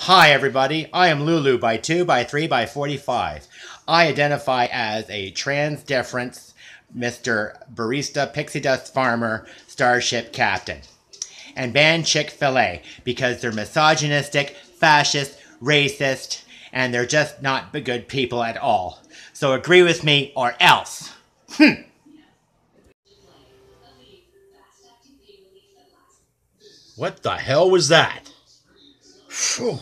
Hi everybody, I am Lulu by 2 by 3 by 45. I identify as a trans difference Mr. Barista Pixie Dust Farmer Starship Captain. And ban Chick-Fil-A because they're misogynistic, fascist, racist, and they're just not good people at all. So agree with me or else. What the hell was that? Phew.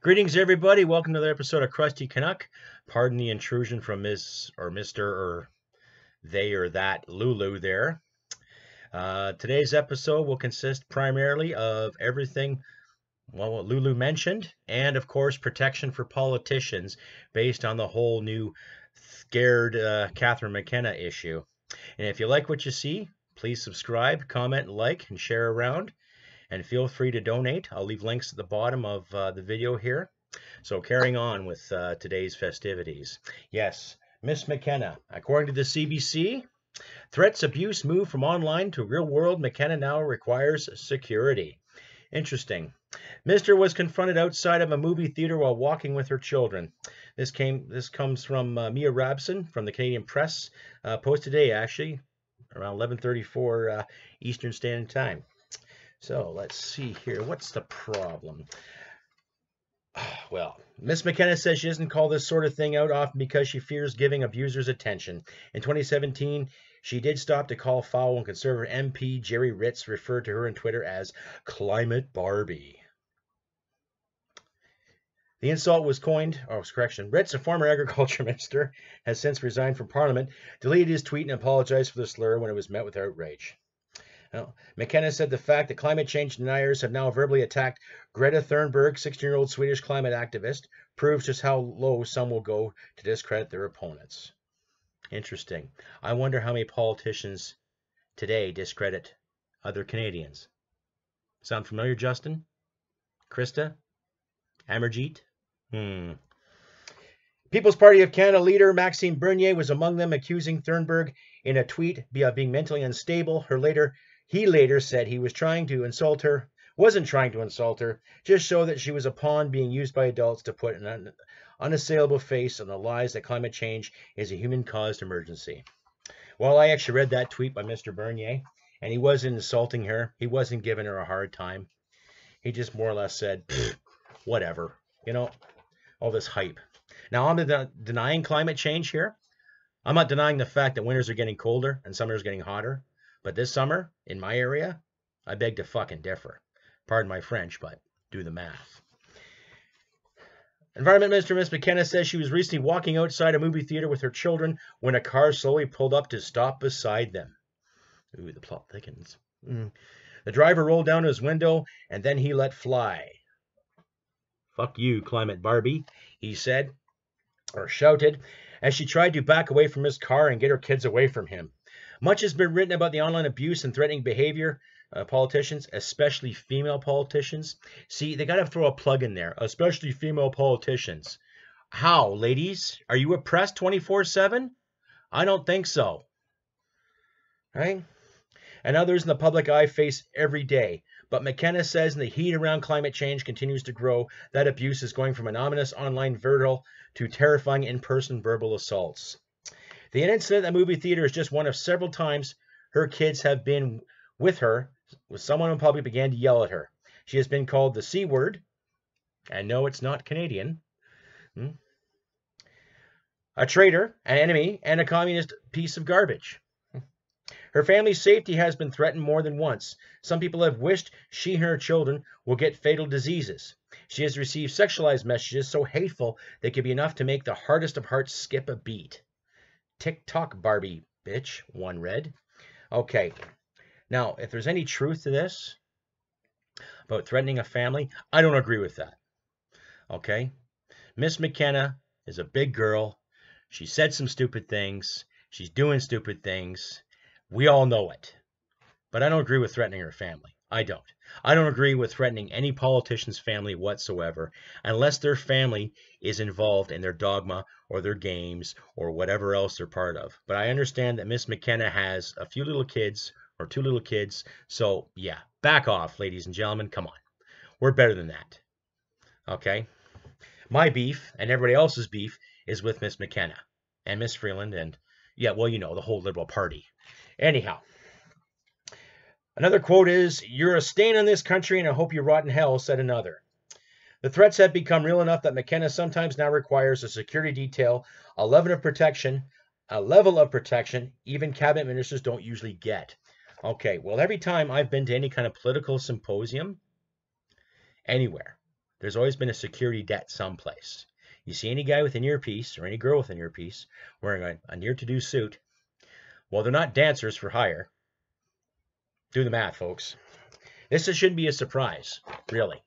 Greetings, everybody. Welcome to another episode of Krusty Canuck. Pardon the intrusion from Ms. or Mr. or they or that Lulu there. Today's episode will consist primarily of everything, well, what Lulu mentioned, and of course, protection for politicians based on the whole new scared Catherine McKenna issue. And if you like what you see, please subscribe, comment, like, and share around. And feel free to donate. I'll leave links at the bottom of the video here. So carrying on with today's festivities. Yes, Miss McKenna. According to the CBC, threats, abuse move from online to real world. McKenna now requires security. Interesting. Mister was confronted outside of a movie theater while walking with her children. This comes from Mia Rabson from the Canadian Press. Post today, actually, around 11:34 Eastern Standard Time. So let's see here. What's the problem? Well, Miss McKenna says she doesn't call this sort of thing out often because she fears giving abusers attention. In 2017, she did stop to call foul when Conservative MP Jerry Ritz referred to her on Twitter as Climate Barbie. The insult was coined, Ritz, a former agriculture minister, has since resigned from Parliament, deleted his tweet and apologized for the slur when it was met with outrage. Now, McKenna said the fact that climate change deniers have now verbally attacked Greta Thunberg, 16-year-old Swedish climate activist, proves just how low some will go to discredit their opponents. Interesting. I wonder how many politicians today discredit other Canadians. Sound familiar, Justin? Krista? Amarjeet? People's Party of Canada leader Maxime Bernier was among them, accusing Thunberg in a tweet of being mentally unstable. He later said he wasn't trying to insult her, just show that she was a pawn being used by adults to put an unassailable face on the lies that climate change is a human-caused emergency. Well, I actually read that tweet by Mr. Bernier, and he wasn't insulting her. He wasn't giving her a hard time. He just more or less said, whatever, all this hype. Now, I'm not denying climate change here. I'm not denying the fact that winters are getting colder and summers are getting hotter. But this summer, in my area, I beg to fucking differ. Pardon my French, but do the math. Environment Minister Miss McKenna says she was recently walking outside a movie theater with her children when a car slowly pulled up to stop beside them. Ooh, the plot thickens. The driver rolled down his window, and then he let fly. Fuck you, Climate Barbie, he said, or shouted, as she tried to back away from his car and get her kids away from him. Much has been written about the online abuse and threatening behavior politicians, especially female politicians. See, they got to throw a plug in there, especially female politicians. How, ladies? Are you oppressed 24/7? I don't think so. Right? And others in the public eye face every day. But McKenna says in the heat around climate change continues to grow, that abuse is going from an ominous online virtual to terrifying in-person verbal assaults. The incident at the movie theater is just one of several times her kids have been with her when someone in public began to yell at her. She has been called the C word, and no, it's not Canadian, a traitor, an enemy, and a communist piece of garbage. Her family's safety has been threatened more than once. Some people have wished she and her children will get fatal diseases. She has received sexualized messages so hateful they could be enough to make the hardest of hearts skip a beat. TikTok Barbie, bitch, one read. Okay, now, if there's any truth to this about threatening a family, I don't agree with that. Okay? Miss McKenna is a big girl. She said some stupid things. She's doing stupid things. We all know it. But I don't agree with threatening her family. I don't. I don't agree with threatening any politician's family whatsoever unless their family is involved in their dogma or their games or whatever else they're part of. But I understand that Miss McKenna has a few little kids or two little kids. So, yeah, back off, ladies and gentlemen. Come on. We're better than that. Okay? My beef and everybody else's beef is with Miss McKenna and Miss Freeland and, yeah, well, you know, the whole Liberal Party. Anyhow. Another quote is, "You're a stain on this country and I hope you rot in hell," said another. The threats have become real enough that McKenna sometimes now requires a security detail, a level of protection even cabinet ministers don't usually get. Okay, well, every time I've been to any kind of political symposium, anywhere, there's always been a security debt someplace. You see any guy with an earpiece or any girl with an earpiece wearing a near-to-do suit, well, they're not dancers for hire. Do the math, folks. This shouldn't be a surprise, really.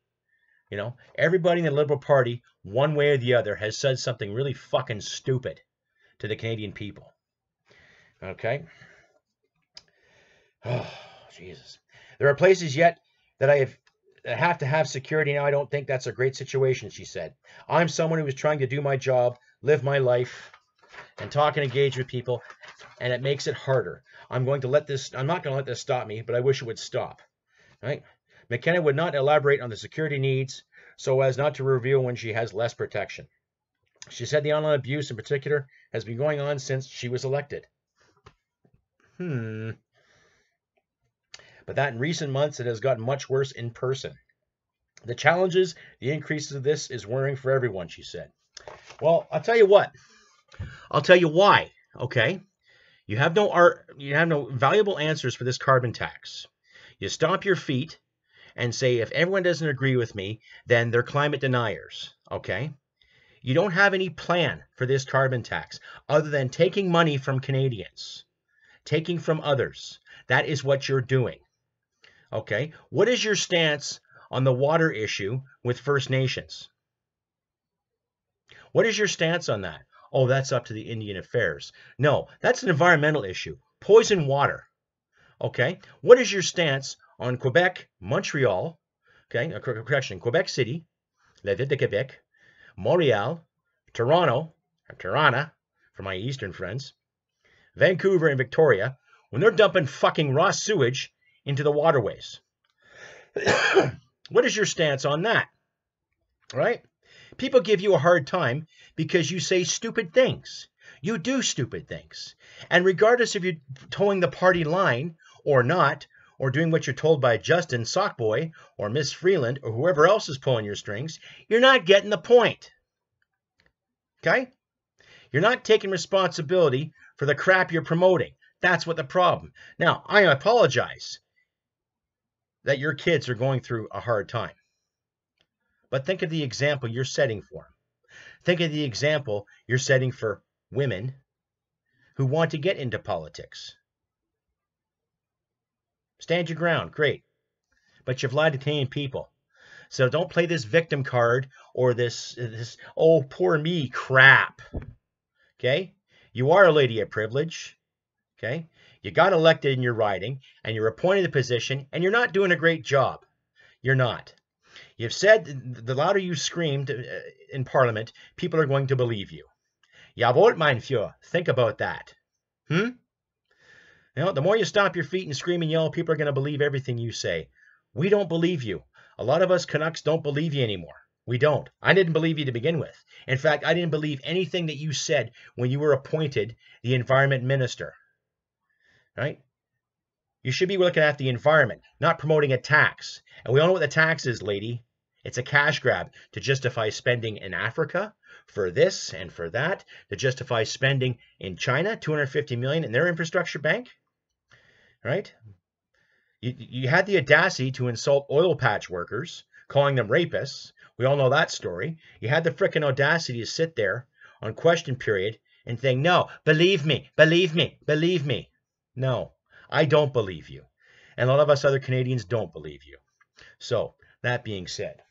You know, everybody in the Liberal Party, one way or the other, has said something really fucking stupid to the Canadian people. Okay? Oh, Jesus. There are places yet that I have to have security now. I don't think that's a great situation, she said. I'm someone who is trying to do my job, live my life, and talk and engage with people, and it makes it harder. I'm not going to let this stop me, but I wish it would stop. Right? McKenna would not elaborate on the security needs so as not to reveal when she has less protection. She said the online abuse in particular has been going on since she was elected. But that in recent months it has gotten much worse in person. The challenges, the increases of this is worrying for everyone, she said. Well, I'll tell you what. I'll tell you why, okay? You have no valuable answers for this carbon tax. You stomp your feet and say, if everyone doesn't agree with me, then they're climate deniers, okay? You don't have any plan for this carbon tax other than taking money from Canadians, taking from others. That is what you're doing, okay? What is your stance on the water issue with First Nations? What is your stance on that? Oh, that's up to the Indian Affairs. No, that's an environmental issue. Poison water. Okay? What is your stance on Quebec, Montreal, okay, Quebec City, La Ville de Quebec, Montreal, Toronto, or Tirana, for my eastern friends, Vancouver and Victoria, when they're dumping fucking raw sewage into the waterways? What is your stance on that? Right? People give you a hard time because you say stupid things. You do stupid things. And regardless if you're towing the party line or not, or doing what you're told by Justin Sockboy or Miss Freeland or whoever else is pulling your strings, you're not getting the point. Okay? You're not taking responsibility for the crap you're promoting. That's what the problem. Now, I apologize that your kids are going through a hard time. But think of the example you're setting for them. Think of the example you're setting for women who want to get into politics. Stand your ground, great. But you've lied to Canadian people. So don't play this victim card or this oh, poor me crap. Okay? You are a lady of privilege. Okay? You got elected in your riding and you're appointed to the position and you're not doing a great job. You're not. You've said the louder you screamed in Parliament, people are going to believe you. Jawohl, mein Führer. Think about that. You know, the more you stomp your feet and scream and yell, people are going to believe everything you say. We don't believe you. A lot of us Canucks don't believe you anymore. We don't. I didn't believe you to begin with. In fact, I didn't believe anything that you said when you were appointed the environment minister. Right? You should be looking at the environment, not promoting a tax. And we all know what the tax is, lady. It's a cash grab to justify spending in Africa for this and for that, to justify spending in China, $250 million in their infrastructure bank. Right? You had the audacity to insult oil patch workers, calling them rapists. We all know that story. You had the frickin' audacity to sit there on question period and saying, no, believe me, believe me, believe me. No, I don't believe you. And a lot of us other Canadians don't believe you. So, that being said,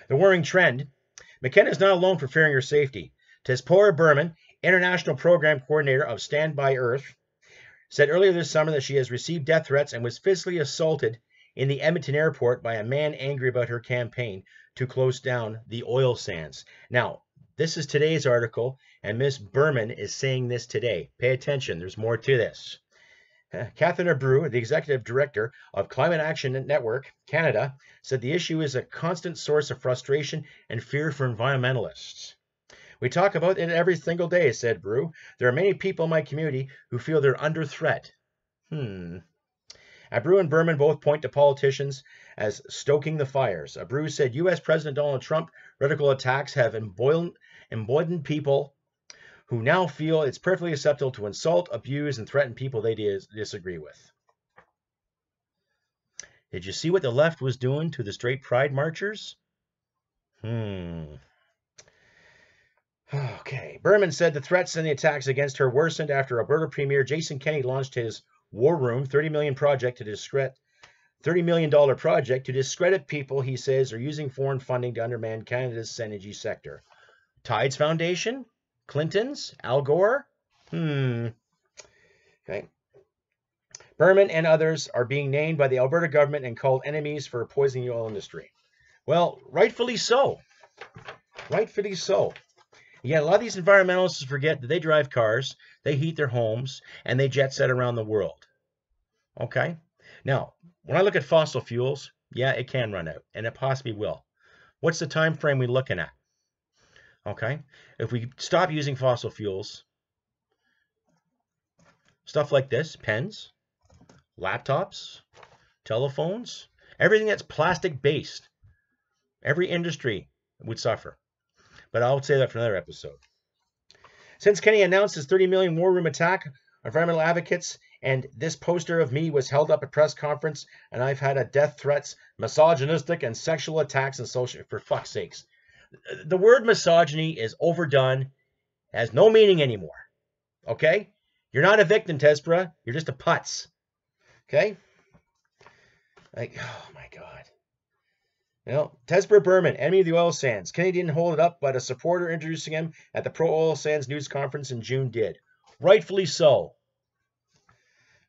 the worrying trend, McKenna is not alone for fearing her safety. Tezpora Berman, International Program Coordinator of Stand By Earth, said earlier this summer that she has received death threats and was physically assaulted in the Edmonton airport by a man angry about her campaign to close down the oil sands. Now, this is today's article, and Miss Berman is saying this today. Pay attention, there's more to this. Catherine Abreu, the executive director of Climate Action Network Canada, said the issue is a constant source of frustration and fear for environmentalists. We talk about it every single day, said Abreu. There are many people in my community who feel they're under threat. Abreu and Berman both point to politicians as stoking the fires. Abreu said U.S. President Donald Trump radical attacks have emboldened people who now feel it's perfectly acceptable to insult, abuse, and threaten people they disagree with. Did you see what the left was doing to the straight pride marchers? Okay. Berman said the threats and the attacks against her worsened after Alberta Premier Jason Kenney launched his War Room $30 million project to discredit people he says are using foreign funding to undermine Canada's energy sector. Tides Foundation? Clintons? Al Gore? Okay. Berman and others are being named by the Alberta government and called enemies for poisoning the oil industry. Well, rightfully so. Rightfully so. Yet a lot of these environmentalists forget that they drive cars, they heat their homes, and they jet set around the world. Okay? Now, when I look at fossil fuels, yeah, it can run out, and it possibly will. What's the time frame we're looking at? Okay? If we stop using fossil fuels, stuff like this, pens, laptops, telephones, everything that's plastic-based, every industry would suffer. But I'll say that for another episode. Since Kenney announced his $30 million War Room attack, environmental advocates and this poster of me was held up at press conference, and I've had death threats, misogynistic and sexual attacks and social, for fuck's sakes. The word misogyny is overdone, has no meaning anymore. Okay? You're not a victim, Tezpora. You're just a putz. Okay? Like, oh my God. Well, Tezpora Berman, enemy of the oil sands. Kenney didn't hold it up, but a supporter introducing him at the pro-oil sands news conference in June did. Rightfully so.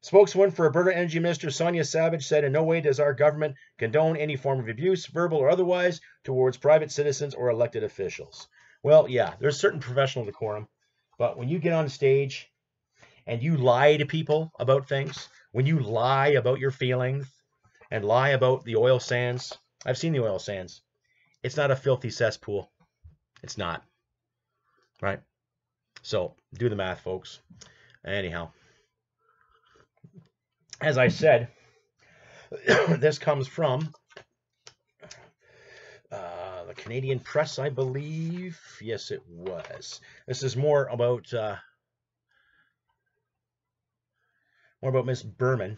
Spokeswoman for Alberta Energy Minister Sonia Savage said, in no way does our government condone any form of abuse, verbal or otherwise, towards private citizens or elected officials. Well, yeah, there's certain professional decorum, but when you get on stage and you lie to people about things, when you lie about your feelings and lie about the oil sands, I've seen the oil sands. It's not a filthy cesspool. It's not. Right? So, do the math, folks. Anyhow. As I said, this comes from the Canadian Press, I believe. Yes, it was. This is more about Miss Berman.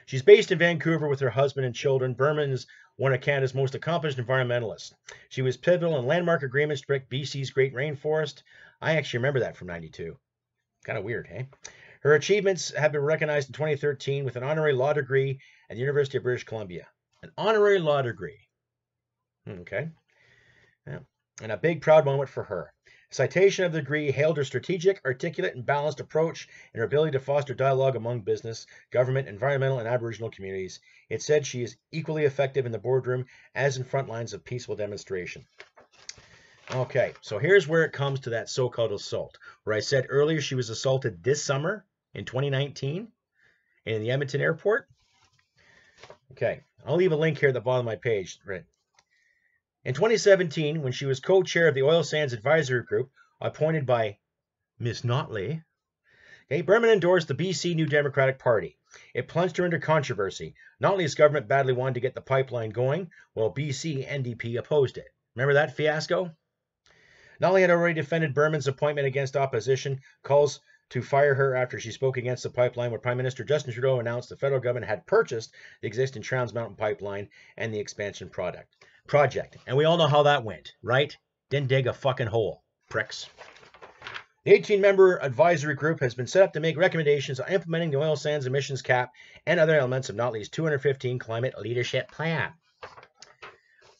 She's based in Vancouver with her husband and children. Berman is one of Canada's most accomplished environmentalists. She was pivotal in landmark agreements to protect BC's Great Rainforest. I actually remember that from '92. Kind of weird, hey? Her achievements have been recognized in 2013 with an honorary law degree at the University of British Columbia. An honorary law degree. Okay. Yeah. And a big proud moment for her. A citation of the degree hailed her strategic, articulate, and balanced approach and her ability to foster dialogue among business, government, environmental, and Aboriginal communities. It said she is equally effective in the boardroom as in front lines of peaceful demonstration. Okay, so here's where it comes to that so-called assault, where I said earlier she was assaulted this summer in 2019 in the Edmonton airport. Okay, I'll leave a link here at the bottom of my page. Right. In 2017, when she was co-chair of the Oil Sands Advisory Group, appointed by Miss Notley, okay, Berman endorsed the BC New Democratic Party. It plunged her into controversy. Notley's government badly wanted to get the pipeline going, while BC NDP opposed it. Remember that fiasco? Notley had already defended Berman's appointment against opposition, calls to fire her after she spoke against the pipeline, where Prime Minister Justin Trudeau announced the federal government had purchased the existing Trans Mountain Pipeline and the expansion project. And we all know how that went, right? Didn't dig a fucking hole, pricks. The 18-member advisory group has been set up to make recommendations on implementing the oil sands emissions cap and other elements of not least 215 climate leadership plan.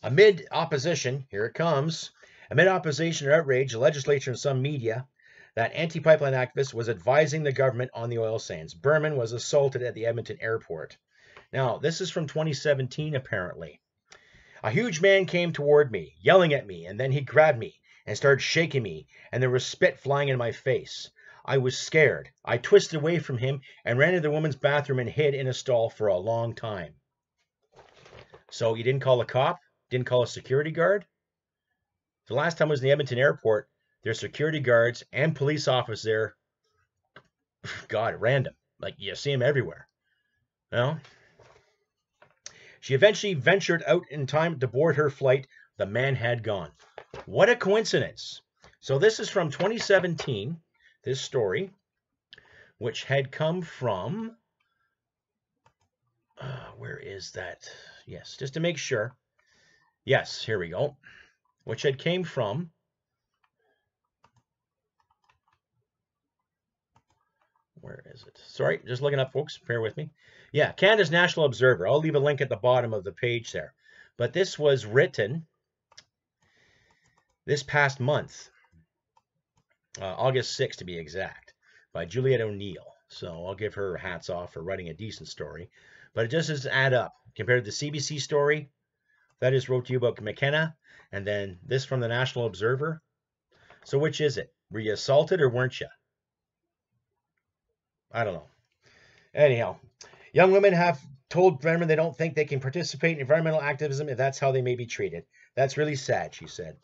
Amid opposition, here it comes, amid opposition and outrage, the legislature and some media, that anti-pipeline activist was advising the government on the oil sands. Berman was assaulted at the Edmonton airport. Now, this is from 2017, apparently. A huge man came toward me, yelling at me, and then he grabbed me and started shaking me, and there was spit flying in my face. I was scared. I twisted away from him and ran into the woman's bathroom and hid in a stall for a long time. So you didn't call a cop? Didn't call a security guard? The last time I was in the Edmonton airport, there's security guards and police officers there. God, random. Like, you see them everywhere. Well, she eventually ventured out in time to board her flight. The man had gone. What a coincidence. So this is from 2017, this story, which had come from, where is that? Yes, just to make sure. Yes, here we go. Which had came from, where is it? Sorry, just looking up, folks. Bear with me. Yeah, Canada's National Observer. I'll leave a link at the bottom of the page there. But this was written this past month, August 6th to be exact, by Juliette O'Neill. So I'll give her hats off for writing a decent story. But it just doesn't add up. Compared to the CBC story, that is wrote to you about McKenna, and then this from the National Observer. So which is it? Were you assaulted or weren't you? I don't know. Anyhow, young women have told Bremer they don't think they can participate in environmental activism if that's how they may be treated. That's really sad, she said.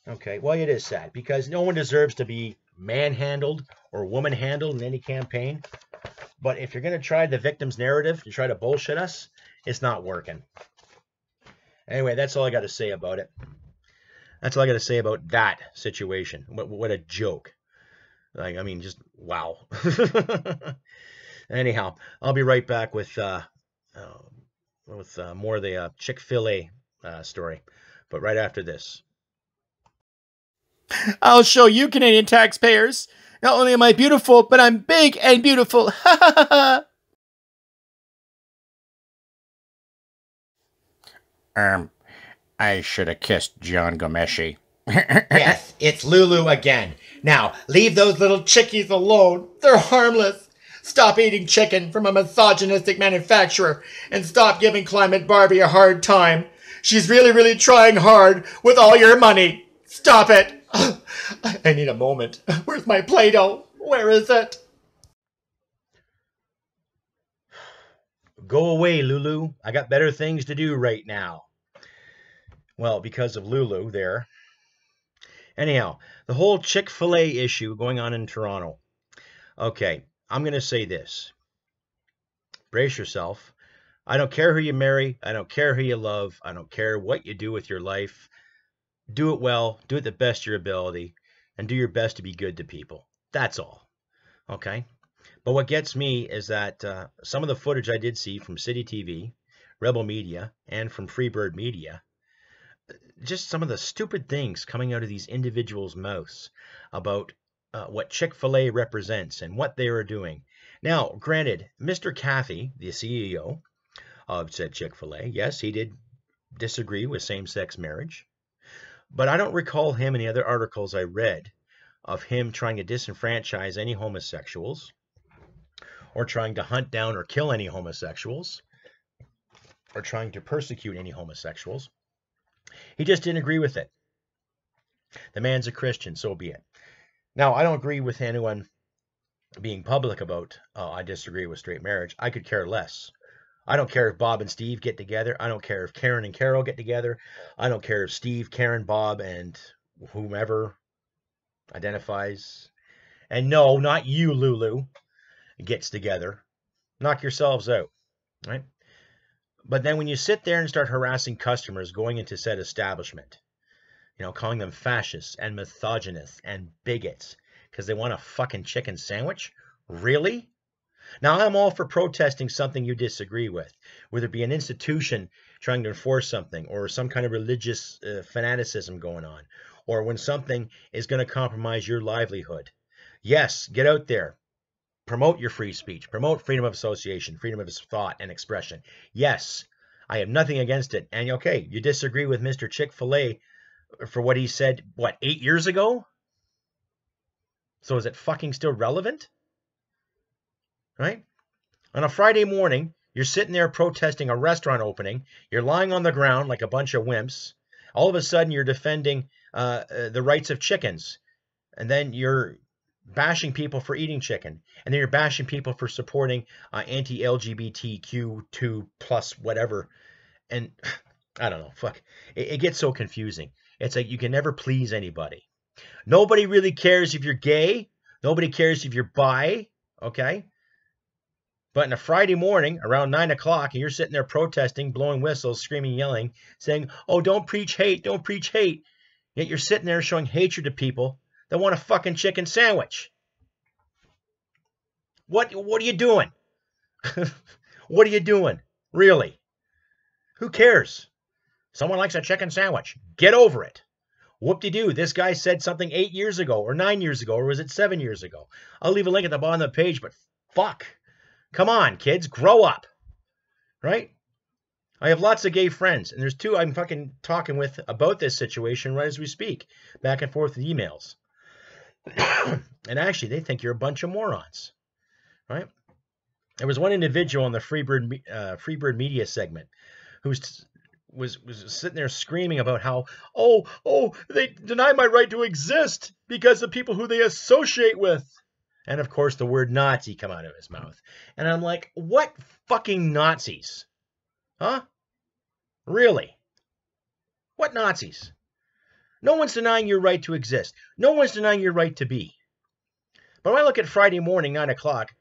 Okay, well, it is sad because no one deserves to be manhandled or woman-handled in any campaign. But if you're going to try the victim's narrative to try to bullshit us, it's not working. Anyway, that's all I got to say about it. That's all I got to say about that situation. What a joke. Like, I mean, just wow. Anyhow, I'll be right back with more of the Chick-Fil-A story, but right after this. I'll show you, Canadian taxpayers. Not only am I beautiful, but I'm big and beautiful. Ha ha ha ha. I should have kissed John Gomeshi. Yes, it's Lulu again. Now, leave those little chickies alone. They're harmless. Stop eating chicken from a misogynistic manufacturer and stop giving Climate Barbie a hard time. She's really, really trying hard with all your money. Stop it. I need a moment. Where's my Play-Doh? Where is it? Go away, Lulu. I got better things to do right now. Well, because of Lulu there. Anyhow, the whole Chick-fil-A issue going on in Toronto. Okay, I'm going to say this. Brace yourself. I don't care who you marry. I don't care who you love. I don't care what you do with your life. Do it well. Do it the best of your ability. And do your best to be good to people. That's all. Okay? But what gets me is that some of the footage I did see from City TV, Rebel Media, and from Freebird Media, just some of the stupid things coming out of these individuals' mouths about what Chick-fil-A represents and what they are doing. Now, granted, Mr. Cathy, the CEO of said Chick-fil-A, yes, he did disagree with same-sex marriage. But I don't recall him in the other articles I read of him trying to disenfranchise any homosexuals or trying to hunt down or kill any homosexuals or trying to persecute any homosexuals. He just didn't agree with it. The man's a Christian, so be it. Now, I don't agree with anyone being public about, I disagree with straight marriage. I could care less. I don't care if Bob and Steve get together. I don't care if Karen and Carol get together. I don't care if Steve, Karen, Bob, and whomever identifies. And no, not you, Lulu, gets together. Knock yourselves out, right? But then when you sit there and start harassing customers going into said establishment, you know, calling them fascists and misogynists and bigots because they want a fucking chicken sandwich? Really? Now, I'm all for protesting something you disagree with, whether it be an institution trying to enforce something or some kind of religious fanaticism going on, or when something is going to compromise your livelihood. Yes, get out there. Promote your free speech. Promote freedom of association, freedom of thought and expression. Yes, I have nothing against it. And okay, you disagree with Mr. Chick-fil-A for what he said, what, 8 years ago? So is it fucking still relevant? Right? On a Friday morning, you're sitting there protesting a restaurant opening. You're lying on the ground like a bunch of wimps. All of a sudden, you're defending the rights of chickens. And then you're bashing people for eating chicken. And then you're bashing people for supporting anti-LGBTQ2 plus whatever. And I don't know, fuck. It gets so confusing. It's like you can never please anybody. Nobody really cares if you're gay. Nobody cares if you're bi. Okay? But on a Friday morning around 9 o'clock, and you're sitting there protesting, blowing whistles, screaming, yelling, saying, oh, don't preach hate, don't preach hate. Yet you're sitting there showing hatred to people that want a fucking chicken sandwich. What are you doing? What are you doing? Really? Who cares? Someone likes a chicken sandwich. Get over it. Whoop-de-doo, this guy said something 8 years ago, or 9 years ago, or was it 7 years ago? I'll leave a link at the bottom of the page, but fuck. Come on, kids, grow up. Right? I have lots of gay friends, and there's two I'm fucking talking with about this situation right as we speak, back and forth with emails. And actually, they think you're a bunch of morons. Right? There was one individual in the Freebird Media segment who was sitting there screaming about how, they deny my right to exist because of people who they associate with. And of course, the word Nazi come out of his mouth. And I'm like, what fucking Nazis? Huh? Really? What Nazis? No one's denying your right to exist. No one's denying your right to be. But when I look at Friday morning, 9 o'clock,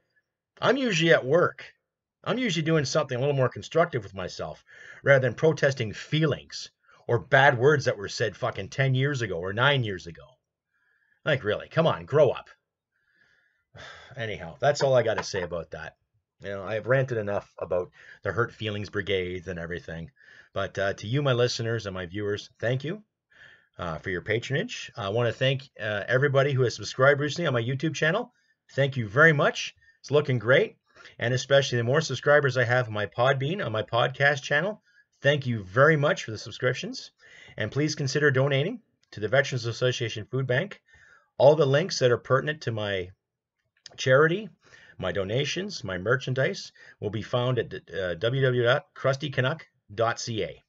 I'm usually at work. I'm usually doing something a little more constructive with myself rather than protesting feelings or bad words that were said fucking 10 years ago or 9 years ago. Like, really, come on, grow up. Anyhow, that's all I got to say about that. You know, I've ranted enough about the hurt feelings brigades and everything. But to you, my listeners and my viewers, thank you for your patronage. I want to thank everybody who has subscribed recently on my YouTube channel. Thank you very much. It's looking great. And especially the more subscribers I have on my Podbean, on my podcast channel, thank you very much for the subscriptions. And please consider donating to the Veterans Association Food Bank. All the links that are pertinent to my charity, my donations, my merchandise will be found at www.krustycanuck.ca.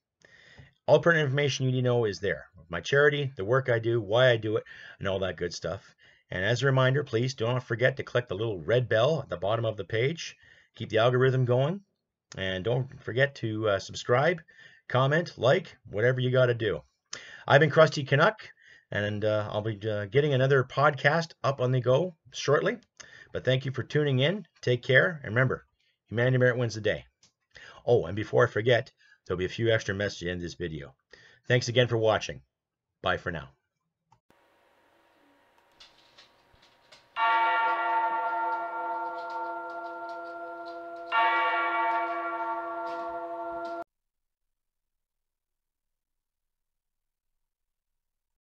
All pertinent information you need to know is there. My charity, the work I do, why I do it, and all that good stuff. And as a reminder, please don't forget to click the little red bell at the bottom of the page. Keep the algorithm going. And don't forget to subscribe, comment, like, whatever you got to do. I've been Krusty Canuck, and I'll be getting another podcast up on the go shortly. But thank you for tuning in. Take care. And remember, humanity merit wins the day. Oh, and before I forget, there'll be a few extra messages in this video. Thanks again for watching. Bye for now.